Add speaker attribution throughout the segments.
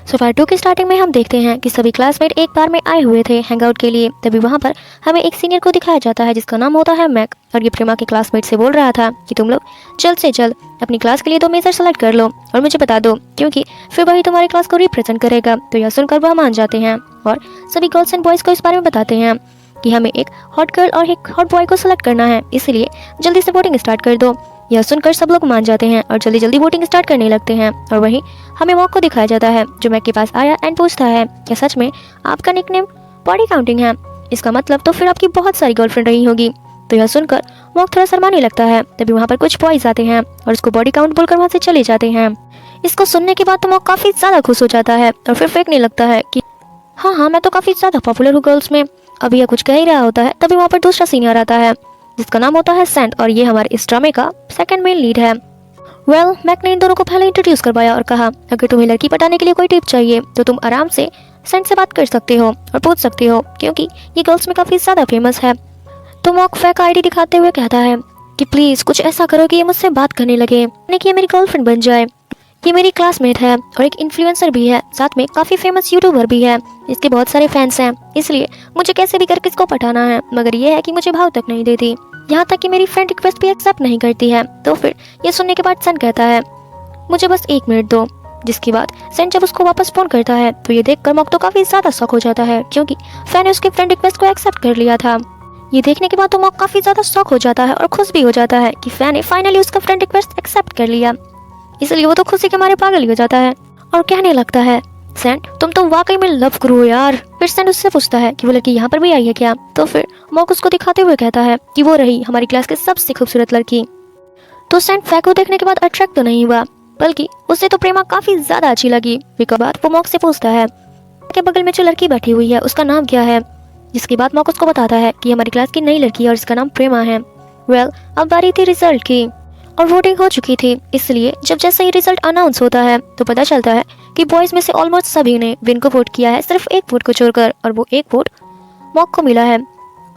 Speaker 1: So part 2 की starting में हम देखते हैं कि सभी क्लासमेट एक बार में आए हुए थे हैंगआउट के लिए। तभी वहाँ पर हमें एक सीनियर को दिखाया जाता है जिसका नाम होता है मैक, और ये प्रेमा के क्लासमेट से बोल रहा था कि तुम लोग जल्द से जल्द अपनी क्लास के लिए 2 मेजर सेलेक्ट कर लो और मुझे बता दो, क्योंकि फिर वही तुम्हारी क्लास को रिप्रेजेंट करेगा। तो यह सुनकर वह मान जाते हैं और सभी गर्ल्स एंड बॉयज़ को इस बारे में बताते हैं कि हमें एक हॉट गर्ल और एक हॉट बॉय को सिलेक्ट करना है, इसलिए जल्दी से वोटिंग स्टार्ट कर दो। यह सुनकर सब लोग मान जाते हैं और जल्दी जल्दी वोटिंग स्टार्ट करने लगते हैं। और वहीं हमें मॉक को दिखाया जाता है जो मैक के पास आया एंड पूछता है क्या सच में आपका निकनेम बॉडी काउंटिंग है? इसका मतलब तो फिर आपकी बहुत सारी गर्लफ्रेंड रही होगी। तो यह सुनकर मॉक थोड़ा शर्माने लगता है। तभी वहाँ पर कुछ बॉयज आते हैं और उसको बॉडी काउंट बोलकर वहाँ से चले जाते हैं। इसको सुनने के बाद तो मॉक काफ़ी ज़्यादा खुश हो जाता है और फिर फेंकने लगता है कि हाँ मैं तो काफ़ी ज़्यादा पॉपुलर हूँ गर्ल्स में। अभी यह कुछ कह ही रहा होता है तभी वहाँ पर दूसरा सीनियर आता है जिसका नाम होता है सेंट, और ये हमारे इस ड्रामे का सेकंड मेन लीड है। मैक ने इन दोनों को पहले इंट्रोड्यूस करवाया और कहा अगर तुम्हें लड़की पटाने के लिए कोई टिप चाहिए तो तुम आराम से सेंट से बात कर सकते हो और पूछ सकते हो, क्योंकि ये गर्ल्स में काफ़ी ज़्यादा फेमस है। तो मॉक फैक आईडी दिखाते हुए कहता है कि प्लीज़ कुछ ऐसा करो कि ये मुझसे बात करने लगे, यानी कि ये मेरी गर्लफ्रेंड बन जाए। ये मेरी क्लासमेट है और एक इन्फ्लुएंसर भी है, साथ में काफ़ी फेमस यूट्यूबर भी है, इसके बहुत सारे फैंस हैं, इसलिए मुझे कैसे भी करके इसको पटाना है। मगर ये है कि मुझे भाव तक नहीं देती, यहाँ तक कि मेरी फ्रेंड रिक्वेस्ट भी एक्सेप्ट नहीं करती है। तो फिर ये सुनने के बाद सन कहता है मुझे बस 1 मिनट दो। जिसके बाद सेंट जब उसको वापस फोन करता है तो ये देखकर मॉक तो काफ़ी ज़्यादा शॉक हो जाता है, क्योंकि फैन ने उसके फ्रेंड रिक्वेस्ट को एक्सेप्ट कर लिया था। ये देखने के बाद तो मॉक काफ़ी ज़्यादा शॉक हो जाता है और खुश भी हो जाता है कि फैन ने फाइनली उसका फ्रेंड रिक्वेस्ट एक्सेप्ट कर लिया। इसलिए वो तो खुशी के मारे पागल हो जाता है और कहने लगता है सेंट तुम तो वाकई में लव गुरु हो यार। फिर सेंट उससे पूछता है कि वो लड़की यहाँ पर भी आई है क्या? तो फिर मॉक उसको दिखाते हुए कहता है कि वो रही हमारी क्लास की सबसे खूबसूरत लड़की। तो सेंट फैक को देखने के बाद अट्रैक्ट तो नहीं हुआ, बल्कि उससे तो प्रेमा काफी ज्यादा अच्छी लगी। इसके बाद वो मॉक से पूछता है के बगल में जो लड़की बैठी हुई है उसका नाम क्या है? जिसके बाद मॉक उसको बताता है कि हमारी क्लास की नई लड़की है और इसका नाम प्रेमा है। अब बारी थी रिजल्ट की और वोटिंग हो चुकी थी, इसलिए जब जैसे ही रिजल्ट अनाउंस होता है तो पता चलता है कि बॉयज में से ऑलमोस्ट सभी ने विन को वोट किया है, सिर्फ एक वोट को छोड़कर, और वो एक वोट मॉक को मिला है।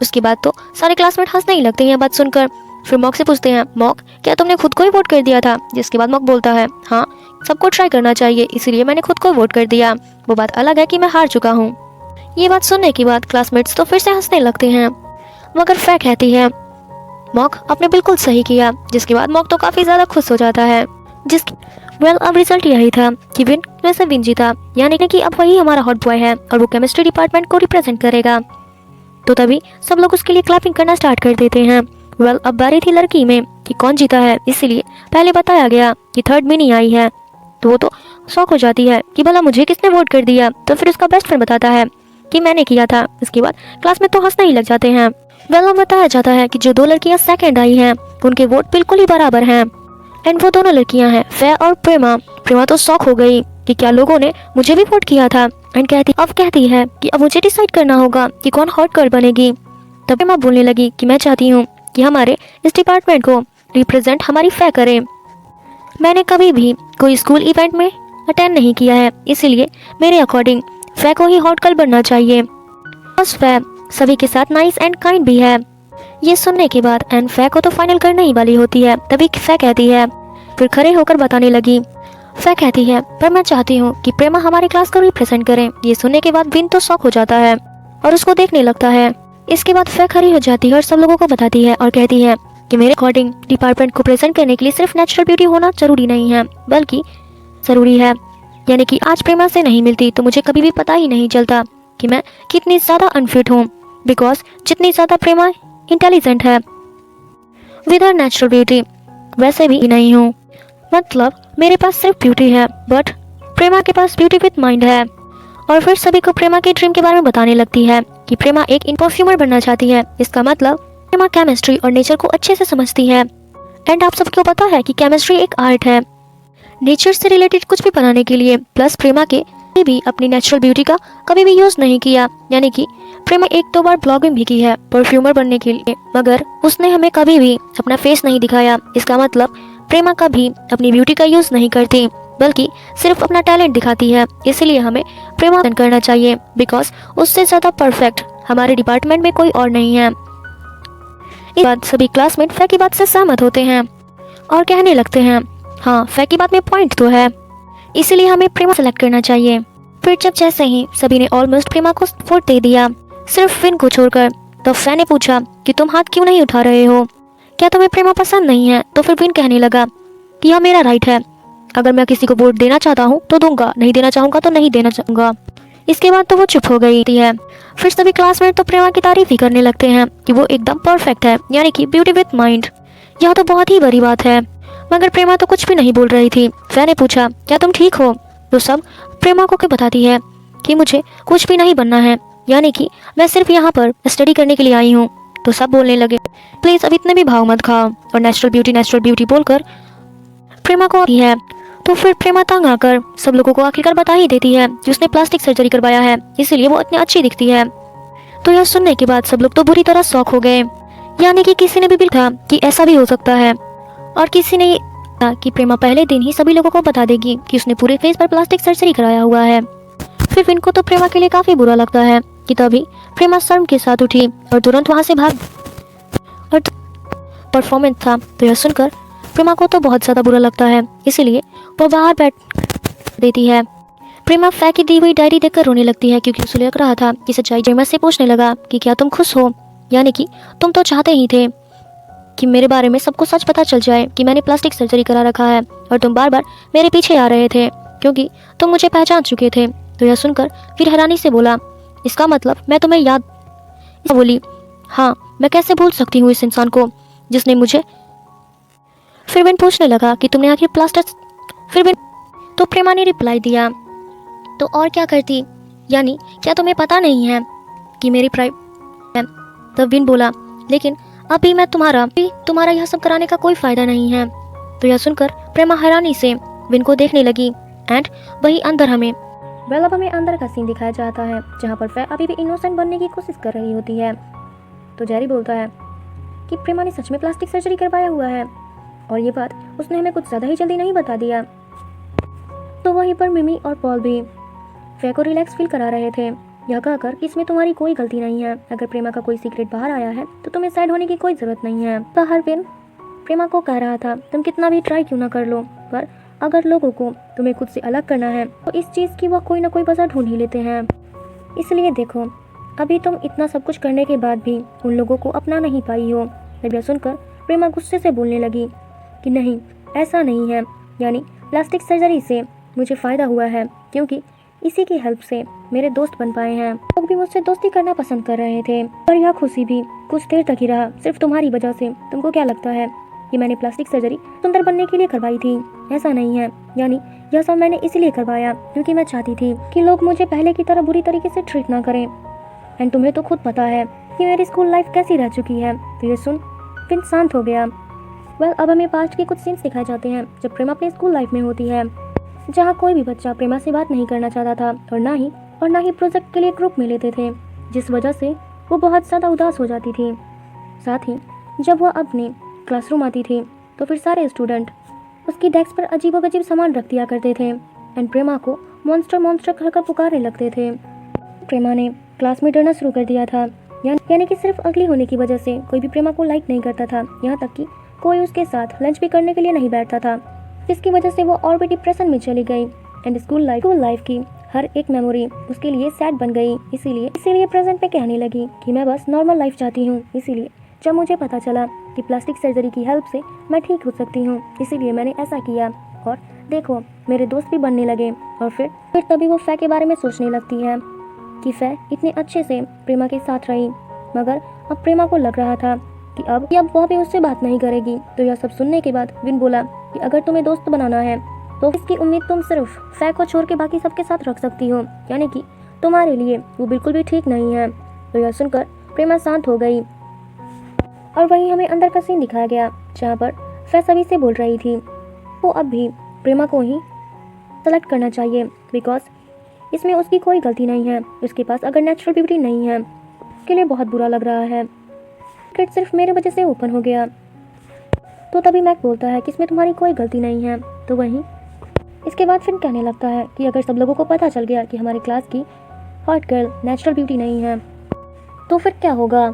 Speaker 1: उसके बाद तो सारे क्लासमेट हंसने ही लगते हैं यह बात सुनकर। फिर मॉक से पूछते हैं मॉक क्या तुमने खुद को ही वोट कर दिया था? जिसके बाद मॉक बोलता है हाँ सबको ट्राई करना चाहिए, इसीलिए मैंने खुद को वोट कर दिया। वो बात अलग है कि मैं हार चुका हूँ। ये बात सुनने के बाद क्लासमेट्स तो फिर से हंसने लगते हैं, मगर फैक कहती है मॉक आपने बिल्कुल सही किया। जिसके बाद मॉक तो काफ़ी ज़्यादा खुश हो जाता है। अब रिजल्ट यही था कि विन वैसे विन जीता, यानी कि अब वही हमारा हॉट बॉय है और वो केमिस्ट्री डिपार्टमेंट को रिप्रेजेंट करेगा। तो तभी सब लोग उसके लिए क्लैपिंग करना स्टार्ट कर देते हैं। अब बारी थी लड़की में कि कौन जीता है, इसलिए पहले बताया गया कि थर्ड मिनी आई है। तो वो तो शॉक हो जाती है कि भला मुझे किसने वोट कर दिया। तो फिर उसका बेस्ट फ्रेंड बताता है कि मैंने किया था। इसके बाद क्लास में तो हंसने ही लग जाते हैं। अब बताया जाता है कि जो 2 लड़कियां सेकंड आई हैं उनके वोट बिल्कुल ही बराबर हैं, एंड वो दोनों लड़कियां हैं फे और प्रेमा तो शॉक हो गई कि क्या लोगों ने मुझे भी वोट किया था, एंड कहती है कि अब मुझे डिसाइड करना होगा कि कौन हॉट गर्ल बनेगी। तब प्रेमा बोलने लगी कि मैं चाहती हूँ कि हमारे इस डिपार्टमेंट को रिप्रेजेंट हमारी फे करे। मैंने कभी भी कोई स्कूल इवेंट में अटेंड नहीं किया है, इसीलिए मेरे अकॉर्डिंग फे को ही हॉट गर्ल बनना चाहिए। बस फे सभी के साथ नाइस एंड काइंड भी है। ये सुनने के बाद एंड फे को तो फाइनल करने ही वाली होती है। तभी फे कहती है, फिर खड़े होकर बताने लगी। फे कहती है पर मैं चाहती हूँ कि प्रेमा हमारी क्लास को रिप्रेजेंट करे। ये सुनने के बाद विन तो शॉक हो जाता है और उसको देखने लगता है। इसके बाद फे खड़ी हो जाती है और सब लोगों को बताती है और कहती है कि मेरे अकॉर्डिंग डिपार्टमेंट को प्रेजेंट करने के लिए सिर्फ नेचुरल ब्यूटी होना जरूरी नहीं है, बल्कि जरूरी है, यानी कि आज प्रेमा से नहीं मिलती तो मुझे कभी भी पता ही नहीं चलता कि मैं कितनी ज़्यादा अनफिट हूँ, बिकॉज जितनी ज़्यादा प्रेमा इंटेलिजेंट है विद हर नेचुरल ब्यूटी वैसे भी नहीं हूँ। मतलब मेरे पास सिर्फ ब्यूटी है, बट प्रेमा के पास ब्यूटी विद माइंड है। और फिर सभी को प्रेमा के ड्रीम के बारे में बताने लगती है कि प्रेमा एक परफ्यूमर बनना चाहती है। इसका मतलब प्रेमा केमिस्ट्री और नेचर को अच्छे से समझती है, एंड आप सबको पता है कि केमिस्ट्री एक आर्ट है नेचर से रिलेटेड कुछ भी बनाने के लिए। प्लस प्रेमा के भी अपनी नेचुरल ब्यूटी का कभी भी यूज नहीं किया, यानी कि प्रेमा 1-2 बार ब्लॉगिंग भी की है परफ्यूमर बनने के लिए, मगर उसने हमें कभी भी अपना फेस नहीं दिखाया। इसका मतलब प्रेमा कभी अपनी ब्यूटी का यूज नहीं करती, बल्कि सिर्फ अपना टैलेंट दिखाती है। इसलिए हमें प्रेमा करना चाहिए, बिकॉज उससे ज़्यादा परफेक्ट हमारे डिपार्टमेंट में कोई और नहीं है। इस बात सभी क्लासमेट फे की बात से सहमत होते हैं और कहने लगते हैं हाँ फे की बात में पॉइंट तो है, इसलिए हमें प्रेमा सेलेक्ट करना चाहिए। फिर जब जैसे ही सभी ने ऑलमोस्ट प्रेमा को सपोर्ट दे दिया, सिर्फ विन को छोड़कर, तो फै ने पूछा कि तुम हाथ क्यों नहीं उठा रहे हो, क्या तुम्हें प्रेमा पसंद नहीं है? तो फिर विन कहने लगा कि यह मेरा राइट है, अगर मैं किसी को वोट देना चाहता हूँ तो दूंगा, नहीं देना चाहूंगा तो नहीं देना चाहूंगा। इसके बाद तो वो चुप हो गई है। फिर सभी क्लासमेट तो प्रेमा की तारीफ ही करने लगते हैं कि वो एकदम परफेक्ट है, यानी कि ब्यूटी विद माइंड। यह तो बहुत ही बड़ी बात है। मगर प्रेमा तो कुछ भी नहीं बोल रही थी। फै ने पूछा क्या तुम ठीक हो? तो सब प्रेमा को बताती है कि मुझे कुछ भी नहीं बनना है, यानी कि मैं सिर्फ यहाँ पर स्टडी करने के लिए आई हूँ। तो सब बोलने लगे प्लीज अब इतने भी भाव मत खाओ, और नेचुरल ब्यूटी बोलकर प्रेमा को आती है। तो फिर प्रेमा तंग आकर सब लोगों को आखिरकार बता ही देती है कि उसने प्लास्टिक सर्जरी करवाया है, इसीलिए वो इतनी अच्छी दिखती है। तो यह सुनने के बाद सब लोग तो बुरी तरह शॉक हो गए, यानी कि किसी ने भी था कि ऐसा भी हो सकता है, और किसी ने कहा कि प्रेमा पहले दिन ही सभी लोगों को बता देगी कि उसने पूरे फेस पर प्लास्टिक सर्जरी कराया हुआ है। फिर विन को तो प्रेमा के लिए काफी बुरा लगता है कि तभी प्रेमा शर्म के साथ उठी और तुरंत वहां से भाग, और परफॉर्मेंस था। तो यह सुनकर प्रेमा को तो बहुत ज्यादा बुरा लगता है, इसीलिए वो बाहर बैठ देती है। प्रेमा फै की दी हुई डायरी देखकर रोने लगती है, क्योंकि उसे लग रहा था कि सच्चाई। प्रेमा से पूछने लगा कि क्या तुम खुश हो, यानी कि तुम तो चाहते ही थे कि मेरे बारे में सबको सच पता चल जाए कि मैंने प्लास्टिक सर्जरी करा रखा है, और तुम बार बार मेरे पीछे आ रहे थे क्योंकि तुम मुझे पहचान चुके थे। तो यह सुनकर फिर हैरानी से बोला इसका मतलब मैं तुम्हें याद? बोली हाँ, मैं कैसे भूल सकती हूँ इस इंसान को जिसने मुझे। फिर विन पूछने लगा कि तुमने आखिर फिर विन तो प्रेमा ने रिप्लाई दिया तो और क्या करती, यानी क्या तुम्हें पता नहीं है कि मेरी है? तब विन बोला लेकिन अभी मैं तुम्हारा यह सब कराने का कोई फायदा नहीं है। तो यह सुनकर प्रेमा हैरानी से विन को देखने लगी। एंड वही अंदर अब हमें अंदर का सीन दिखाया जाता है, जहाँ पर फै अभी भी इनोसेंट बनने की कोशिश कर रही होती है। तो जेरी बोलता है कि प्रेमा ने सच में प्लास्टिक सर्जरी करवाया हुआ है, और ये बात उसने हमें कुछ ज़्यादा ही जल्दी नहीं बता दिया। तो वहीं पर मिमी और पॉल भी फै को रिलैक्स फील करा रहे थे, यह कहकर कि इसमें तुम्हारी कोई गलती नहीं है, अगर प्रेमा का कोई सीक्रेट बाहर आया है तो तुम्हें सैड होने की कोई ज़रूरत नहीं है। बाहर विन प्रेमा को कह रहा था तुम कितना भी ट्राई क्यों ना कर लो, पर अगर लोगों को तुम्हें खुद से अलग करना है तो इस चीज़ की वह कोई ना कोई वजह ढूंढ ही लेते हैं। इसलिए देखो, अभी तुम इतना सब कुछ करने के बाद भी उन लोगों को अपना नहीं पाई हो। जब यह सुनकर प्रेमा गुस्से से बोलने लगी कि नहीं, ऐसा नहीं है, यानी प्लास्टिक सर्जरी से मुझे फ़ायदा हुआ है, क्योंकि इसी की हेल्प से मेरे दोस्त बन पाए हैं। लोग भी मुझसे दोस्ती करना पसंद कर रहे थे, पर यह खुशी भी कुछ देर तक ही रहा, सिर्फ तुम्हारी वजह से। तुमको क्या लगता है कि मैंने प्लास्टिक सर्जरी सुंदर बनने के लिए करवाई थी? ऐसा नहीं है, यानी यह सब मैंने इसलिए करवाया क्योंकि मैं चाहती थी कि लोग मुझे पहले की तरह बुरी तरीके से ट्रीट ना करें। एंड तुम्हें तो खुद पता है कि मेरी स्कूल लाइफ कैसी रह चुकी है। तो ये सुन फिर शांत हो गया। अब हमें पास्ट के कुछ सीन्स दिखाए जाते हैं जब प्रेमा अपनी स्कूल लाइफ में होती है, जहाँ कोई भी बच्चा प्रेमा से बात नहीं करना चाहता था, और ना ही प्रोजेक्ट के लिए ग्रुप में लेते थे, जिस वजह से वो बहुत ज़्यादा उदास हो जाती थी। साथ ही जब वह अपने क्लासरूम आती थी तो फिर सारे स्टूडेंट उसकी डेस्क पर अजीबोगरीब सामान रख दिया करते थे, एंड प्रेमा को मॉन्स्टर कहकर पुकारने लगते थे। प्रेमा ने क्लास में डरना शुरू कर दिया था, यानी कि सिर्फ अगली होने की वजह से कोई भी प्रेमा को लाइक नहीं करता था, यहाँ तक कि कोई उसके साथ लंच भी करने के लिए नहीं बैठता था, जिसकी वजह से वो और भी डिप्रेशन में चली गई। एंड स्कूल लाइफ की हर एक मेमोरी उसके लिए सैड बन गई। इसीलिए प्रेजेंट में कहने लगी कि मैं बस नॉर्मल लाइफ चाहती हूँ। इसीलिए जब मुझे पता चला कि प्लास्टिक सर्जरी की हेल्प से मैं ठीक हो सकती हूँ, इसीलिए मैंने ऐसा किया, और देखो मेरे दोस्त भी बनने लगे। और फिर तभी वो फै के बारे में सोचने लगती है कि फै इतने अच्छे से प्रेमा के साथ रही, मगर अब प्रेमा को लग रहा था कि अब वह भी उससे बात नहीं करेगी। तो यह सब सुनने के बाद विन बोला कि अगर तुम्हें दोस्त बनाना है तो इसकी उम्मीद तुम सिर्फ फै को छोड़ के बाकी सबके साथ रख सकती हो, यानी कि तुम्हारे लिए वो बिल्कुल भी ठीक नहीं है। तो यह सुनकर प्रेमा शांत हो गई, और वहीं हमें अंदर का सीन दिखाया गया, जहाँ पर फै सभी से बोल रही थी वो अब भी प्रेमा को ही सेलेक्ट करना चाहिए, बिकॉज इसमें उसकी कोई गलती नहीं है। उसके पास अगर नेचुरल ब्यूटी नहीं है, उसके लिए बहुत बुरा लग रहा है, सीक्रेट सिर्फ मेरे वजह से ओपन हो गया। तो तभी मैक बोलता है कि इसमें तुम्हारी कोई गलती नहीं है। तो वहीं इसके बाद फिर कहने लगता है कि अगर सब लोगों को पता चल गया कि हमारी क्लास की हॉट गर्ल नेचुरल ब्यूटी नहीं है तो फिर क्या होगा।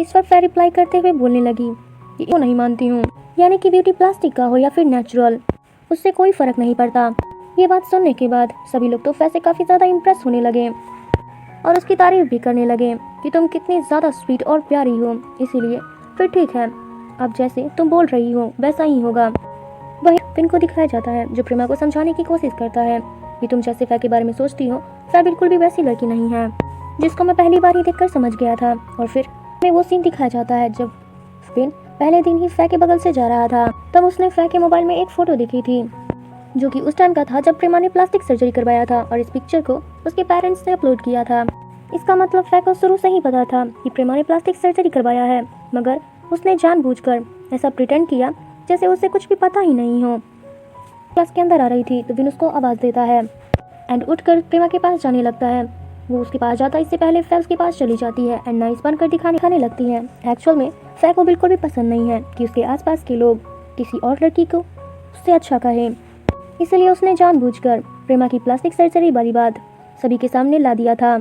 Speaker 1: इस पर फै रिप्लाई करते हुए बोलने लगी कि वो नहीं मानती हूँ, यानी कि ब्यूटी प्लास्टिक का हो या फिर नेचुरल, उससे कोई फर्क नहीं पड़ता। ये बात सुनने के बाद सभी लोग तो फै से काफ़ी ज़्यादा इम्प्रेस होने लगे और उसकी तारीफ भी करने लगे कि तुम कितनी ज़्यादा स्वीट और प्यारी हो, इसीलिए फिर ठीक है, अब जैसे तुम बोल रही हो वैसा ही होगा। वही विन को दिखाया जाता है जो प्रेमा को समझाने की कोशिश करता है कि तुम जैसे फै के बारे में सोचती हो, फै बिल्कुल भी वैसी लड़की नहीं है, जिसको मैं पहली बार ही देखकर समझ गया था। और फिर हमें वो सीन दिखाया जाता है जब विन पहले दिन ही फै के बगल से जा रहा था, तब उसने फै के मोबाइल में एक फ़ोटो देखी थी जो कि उस टाइम का था जब प्रेमा ने प्लास्टिक सर्जरी करवाया था और इस पिक्चर को उसके पेरेंट्स ने अपलोड किया था। इसका मतलब फै को शुरू से ही पता था कि प्रेमा ने प्लास्टिक सर्जरी करवाया है, मगर उसने जानबूझकर ऐसा प्रिटेंड किया जैसे उसे कुछ भी पता ही नहीं हो। क्लास के अंदर आ रही थी तो विन उसको आवाज़ देता है एंड उठकर प्रेमा के पास जाने लगता है। वो उसके पास जाता है, इससे पहले फै उसके पास चली जाती है एंड नाइस बनकर दिखाने लगती है। एक्चुअल में फै को बिल्कुल भी पसंद नहीं है कि उसके आसपास के लोग किसी और लड़की को उससे अच्छा कहें, इसलिए उसने जानबूझकर प्रेमा की प्लास्टिक सर्जरी वाली बात सभी के सामने ला दिया था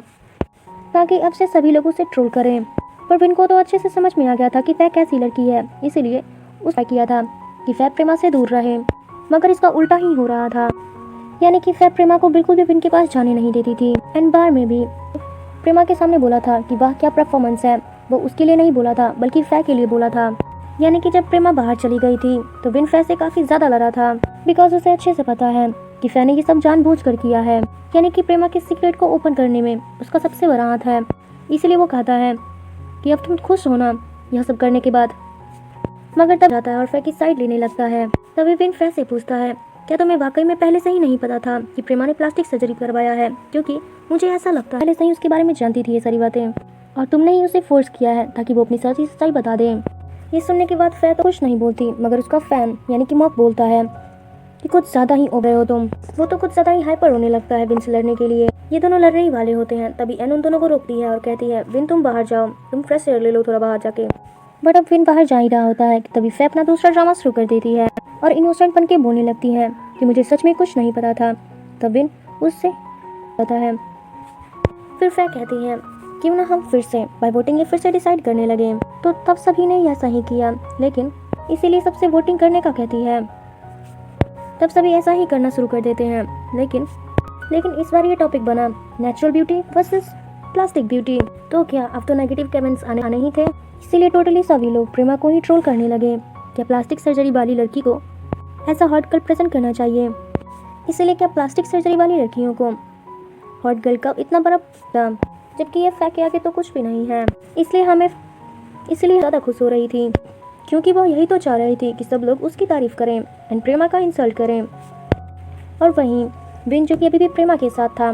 Speaker 1: ताकि अब से सभी लोग उसे ट्रोल करें। पर विन को तो अच्छे से समझ में आ गया था कि फै कैसी लड़की है, इसीलिए उसने किया था कि फै प्रेमा से दूर रहे, मगर इसका उल्टा ही हो रहा था। यानी कि फै प्रेमा को बिल्कुल भी विन के पास जाने नहीं देती थी एंड बार में भी प्रेमा के सामने बोला था कि वाह क्या परफॉर्मेंस है, वो उसके लिए नहीं बोला था बल्कि फै के लिए बोला था। यानी कि जब प्रेमा बाहर चली गई थी तो विन फै से काफ़ी ज़्यादा लड़ा था बिकॉज उसे अच्छे से पता है कि फै ने ये सब जानबूझकर किया है, यानी कि प्रेमा के सीक्रेट को ओपन करने में उसका सबसे बड़ा हाथ है। इसलिए वो कहता है कि अब तुम खुश हो ना यह सब करने के बाद, मगर तब जाता है और फै की साइड लेने लगता है। तभी विन फै से पूछता है क्या तुम्हें वाकई में पहले से ही नहीं पता था कि प्रेमा ने प्लास्टिक सर्जरी करवाया है, क्योंकि मुझे ऐसा लगता है पहले से ही उसके बारे में जानती थी ये सारी बातें और तुमने ही उसे फोर्स किया है ताकि वो अपनी सारी सच्चाई बता दे। ये सुनने के बाद फै तो कुछ नहीं बोलती, मगर उसका फैन यानी कि मॉक बोलता है कि कुछ ज़्यादा ही हो गए हो तुम। वो तो कुछ ज़्यादा ही हाइपर होने लगता है विन से लड़ने के लिए। ये दोनों लड़ने ही वाले होते हैं, तभी एन उन दोनों को रोकती है और कहती है विन तुम बाहर जाओ, तुम फ्रेश एयर ले लो थोड़ा बाहर जाके। बट अब विन बाहर जा ही रहा होता है कि तभी फै अपना दूसरा ड्रामा शुरू कर देती है और इनोसेंट बन के बोलने लगती है कि मुझे सच में कुछ नहीं पता था। तब विन उससे पता है। फिर फै कहती है क्यों ना हम फिर से बाय वोटिंग ये फिर से डिसाइड करने लगे। तो तब सभी ने ऐसा ही किया, लेकिन इसीलिए सबसे वोटिंग करने का कहती है। तब सभी ऐसा ही करना शुरू कर देते हैं, लेकिन इस बार ये टॉपिक बना natural beauty versus plastic beauty. तो क्या अब तो नेगेटिव कमेंट्स आने ही थे, इसीलिए टोटली सभी लोग प्रेमा को ही ट्रोल करने लगे। क्या प्लास्टिक सर्जरी वाली लड़की को ऐसा हॉट गर्ल प्रेजेंट करना चाहिए, इसीलिए क्या प्लास्टिक सर्जरी वाली लड़कियों को हॉट गर्ल का इतना बड़ा था, जबकि ये फै के आगे तो कुछ भी नहीं है। इसलिए ज़्यादा खुश हो रही थी क्योंकि वो यही तो चाह रही थी कि सब लोग उसकी तारीफ करें एंड प्रेमा का इंसल्ट करें। और वहीं विन जो कि अभी भी प्रेमा के साथ था,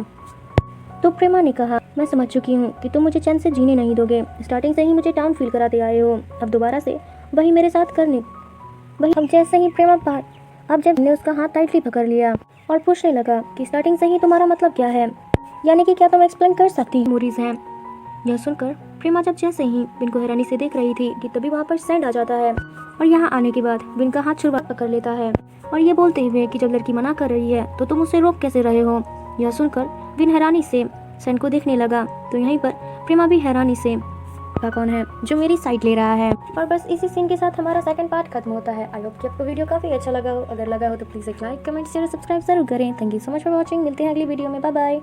Speaker 1: तो प्रेमा ने कहा मैं समझ चुकी हूँ कि तुम मुझे चैन से जीने नहीं दोगे, स्टार्टिंग से ही मुझे डाउन फील कराते आए हो, अब दोबारा से वही मेरे साथ करने वही। अब जैसे ही प्रेमा बाहर, अब जब ने उसका हाथ टाइटली पकड़ लिया और पूछने लगा कि स्टार्टिंग से ही तुम्हारा मतलब क्या है, यानी कि क्या तुम एक्सप्लेन कर सकती मेमोरीज हैं। यह सुनकर प्रेमा जब जैसे ही विन को हैरानी से देख रही थी कि तभी वहाँ पर सैंड आ जाता है और यहाँ आने के बाद विन का हाथ शुरुआत पकड़ लेता है और ये बोलते हुए कि जब लड़की मना कर रही है तो तुम उसे रोक कैसे रहे हो। यह सुनकर विन हैरानी से सैंड को देखने लगा, तो यहीं पर प्रेमा भी हैरानी से कौन है जो मेरी साइड ले रहा है। और बस इसी सीन के साथ हमारा सेकंड पार्ट खत्म होता है। आई होप कि आपको वीडियो काफी अच्छा लगा हो। अगर लगा हो तो प्लीज एक लाइक कमेंट शेयर सब्सक्राइब जरूर करें। Thank you so much for watching. मिलते हैं अगली वीडियो में। Bye bye.